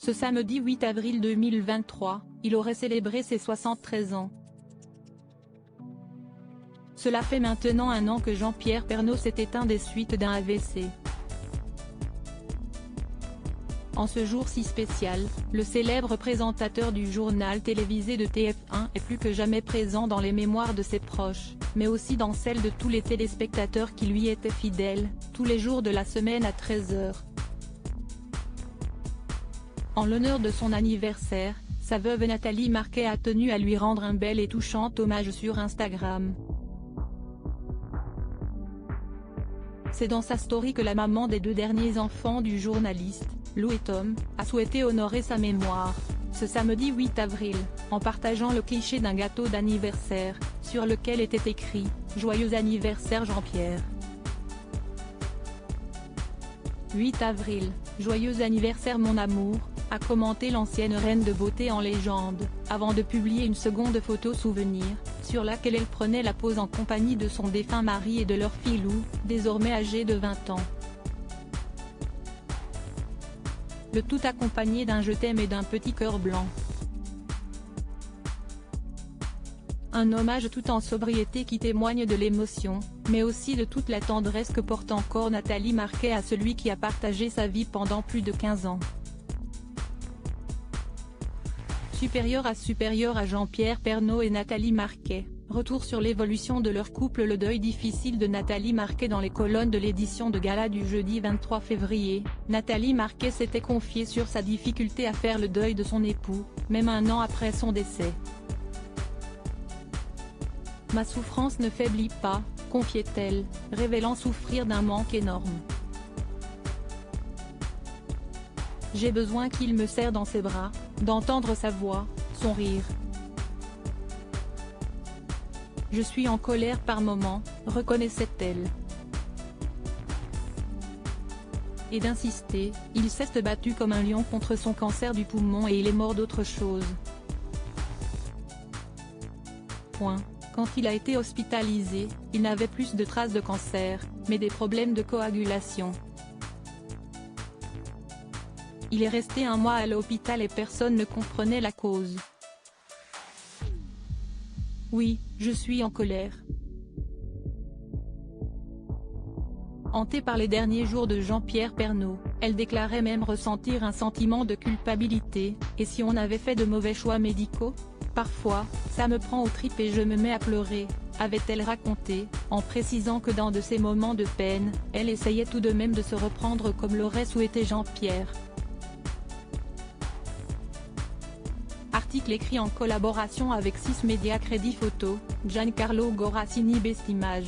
Ce samedi 8 avril 2023, il aurait célébré ses 73 ans. Cela fait maintenant 1 an que Jean-Pierre Pernaut s'est éteint des suites d'un AVC. En ce jour si spécial, le célèbre présentateur du journal télévisé de TF1 est plus que jamais présent dans les mémoires de ses proches, mais aussi dans celles de tous les téléspectateurs qui lui étaient fidèles, tous les jours de la semaine à 13h. En l'honneur de son anniversaire, sa veuve Nathalie Marquet a tenu à lui rendre un bel et touchant hommage sur Instagram. C'est dans sa story que la maman des 2 derniers enfants du journaliste, Lou et Tom, a souhaité honorer sa mémoire, ce samedi 8 avril, en partageant le cliché d'un gâteau d'anniversaire, sur lequel était écrit « Joyeux anniversaire Jean-Pierre ». 8 avril, joyeux anniversaire mon amour, a commenté l'ancienne reine de beauté en légende, avant de publier une seconde photo souvenir, sur laquelle elle prenait la pose en compagnie de son défunt mari et de leur fille Lou, désormais âgée de 20 ans. Le tout accompagné d'un je t'aime et d'un petit cœur blanc. Un hommage tout en sobriété qui témoigne de l'émotion, mais aussi de toute la tendresse que porte encore Nathalie Marquet à celui qui a partagé sa vie pendant plus de 15 ans. Supérieur à Jean-Pierre Pernaut et Nathalie Marquet, retour sur l'évolution de leur couple. Le deuil difficile de Nathalie Marquet. Dans les colonnes de l'édition de gala du jeudi 23 février, Nathalie Marquet s'était confiée sur sa difficulté à faire le deuil de son époux, même 1 an après son décès. « Ma souffrance ne faiblit pas », confiait-elle, révélant souffrir d'un manque énorme. « J'ai besoin qu'il me serre dans ses bras, d'entendre sa voix, son rire. Je suis en colère par moments », reconnaissait-elle. Et d'insister, il s'est battu comme un lion contre son cancer du poumon et il est mort d'autre chose. Quand il a été hospitalisé, il n'avait plus de traces de cancer, mais des problèmes de coagulation. Il est resté 1 mois à l'hôpital et personne ne comprenait la cause. Oui, je suis en colère. Hantée par les derniers jours de Jean-Pierre Pernaut, elle déclarait même ressentir un sentiment de culpabilité. Et si on avait fait de mauvais choix médicaux ? Parfois, ça me prend aux tripes et je me mets à pleurer, avait-elle raconté, en précisant que dans de ces moments de peine, elle essayait tout de même de se reprendre comme l'aurait souhaité Jean-Pierre. Article écrit en collaboration avec 6 médias. Crédit photo, Giancarlo Gorassini. Best Image.